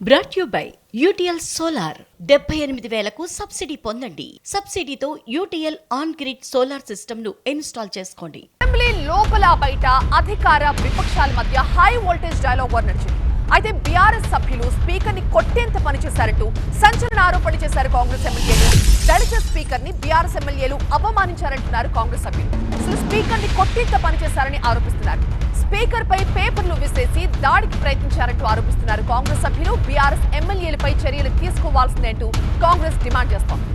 Brought you by UTL solar 78,000కు subsidy పొందండి. సబ్సిడీతో UTL on grid solar system ను ఇన్స్టాల్ చేసుకోండి. అసెంబ్లీ లోపల బయట అధికార విపక్షాల మధ్య హై వోల్టేజ్ డైలాగ్ వార్ నడిచింది. అయితే బీఆర్ఎస్ సభ్యులు స్పీకర్ ని కొట్టేంత పనిచేశారంటూ సంచలన ఆరోపణలు చేశారు కాంగ్రెస్ ఎమ్మెల్యేలు. దళిత స్పీకర్ ని బీఆర్ఎస్ ఎమ్మెల్యేలు అవమానించారంటున్నారు కాంగ్రెస్ సభ్యులు. అసలు స్పీకర్ ని కొట్టేంత పనిచేశారని ఆరోపిస్తున్నారు. స్పీకర్ పై పేపర్లు విసిరేసి దాడికి ప్రయత్నించారంటూ ఆరోపిస్తున్నారు కాంగ్రెస్ సభ్యులు. బీఆర్ఎస్ ఎమ్మెల్యేలపై చర్యలు తీసుకోవాల్సిందంటూ కాంగ్రెస్ డిమాండ్ చేస్తోంది.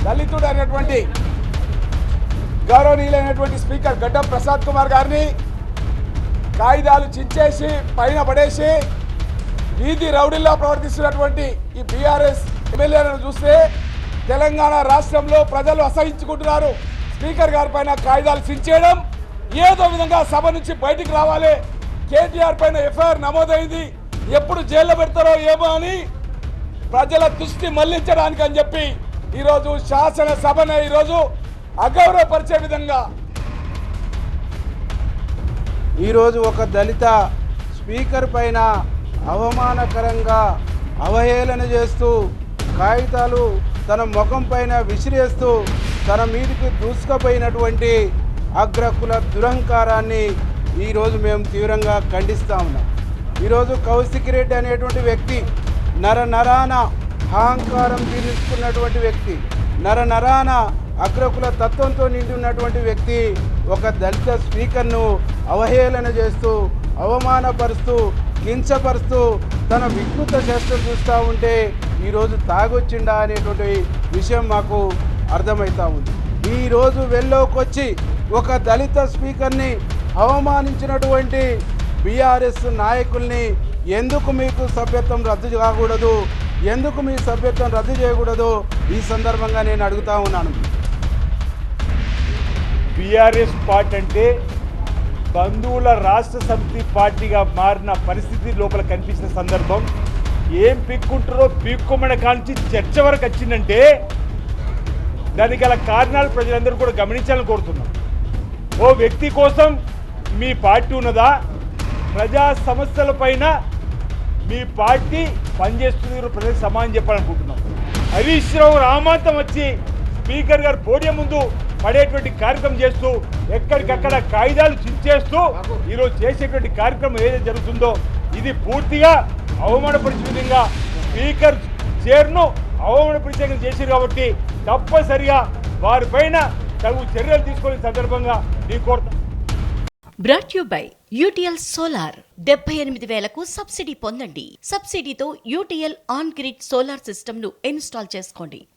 దళితుడు అనేటువంటి గౌరవనీయులైనటువంటి స్పీకర్ గడ్డం ప్రసాద్ కుమార్ గారిని కాగితాలు చించేసి పైన పడేసి వీధి రౌడీల్లో ప్రవర్తిస్తున్నటువంటి ఈ బీఆర్ఎస్ ఎమ్మెల్యేలను చూస్తే తెలంగాణ రాష్ట్రంలో ప్రజలు అసహించుకుంటున్నారు. స్పీకర్ గారి పైన కాగితాలు చించేయడం, ఏదో విధంగా సభ నుంచి బయటికి రావాలి. కేటీఆర్ పైన ఎఫ్ఐఆర్ నమోదైంది, ఎప్పుడు జైల్లో పెడతారో ఏమో అని ప్రజల దృష్టి మళ్లించడానికి అని చెప్పి ఈరోజు శాసనసభను ఈరోజు అగౌరవపరిచే విధంగా ఈరోజు ఒక దళిత స్పీకర్ పైన అవమానకరంగా అవహేళన చేస్తూ కాగితాలు తన ముఖం పైన విసిరేస్తూ తన మీదికి దూసుకుపోయినటువంటి అగ్రకుల దురహంకారాన్ని ఈరోజు మేము తీవ్రంగా ఖండిస్తూ ఉన్నాం. ఈరోజు కౌశిక్ రెడ్డి అనేటువంటి వ్యక్తి నరాన అహంకారం తీర్చుకున్నటువంటి వ్యక్తి, నరాన అగ్రకుల తత్వంతో నిండి ఉన్నటువంటి వ్యక్తి ఒక దళిత స్పీకర్ను అవహేళన చేస్తూ అవమానపరుస్తూ కించపరుస్తూ తన వికృత చేష్టలు చూస్తూ ఉంటే ఈరోజు తాగొచ్చిండా అనేటువంటి విషయం మాకు అర్థమవుతూ ఉంది. ఈరోజు వెల్లోకి వచ్చి ఒక దళిత స్పీకర్ని అవమానించినటువంటి బీఆర్ఎస్ నాయకుల్ని ఎందుకు మీకు సభ్యత్వం రద్దు కాకూడదు, ఎందుకు మీ సభ్యత్వం రద్దు చేయకూడదు ఈ సందర్భంగా నేను అడుగుతా ఉన్నాను. బీఆర్ఎస్ పార్టీ అంటే బంధువుల రాష్ట్ర సమితి పార్టీగా మారిన పరిస్థితి లోపల కనిపించిన సందర్భం. ఏం పీక్కుంటారో పీక్కోమని కాల్చి చర్చ వరకు వచ్చిందంటే దానికి గల కారణాలు ప్రజలందరూ కూడా గమనించాలని కోరుతున్నాం. ఓ వ్యక్తి కోసం మీ పార్టీ ఉన్నదా? ప్రజా సమస్యల పైన మీ పార్టీ పనిచేస్తుంది, ప్రజలకు సమాధానం చెప్పాలనుకుంటున్నాం. హరీష్ రావు రామాంతం వచ్చి స్పీకర్ గారు పోడియం ముందు పడేటువంటి కార్యక్రమం చేస్తూ ఎక్కడికక్కడ కాగితాలు చించేస్తూ ఈరోజు చేసేటువంటి కార్యక్రమం ఏదైతే జరుగుతుందో ఇది పూర్తిగా అవమానపరిచే విధంగా స్పీకర్ చైర్ను అవమానపరిచే చేశారు. కాబట్టి తప్పనిసరిగా వారిపైన తగు చర్యలు తీసుకునే సందర్భంగా నేను కోరుతాను. Brought you by UTL solar 78,000కు సబ్సిడీ పొందండి. సబ్సిడీతో UTL on grid solar system ను ఇన్స్టాల్ చేసుకోండి.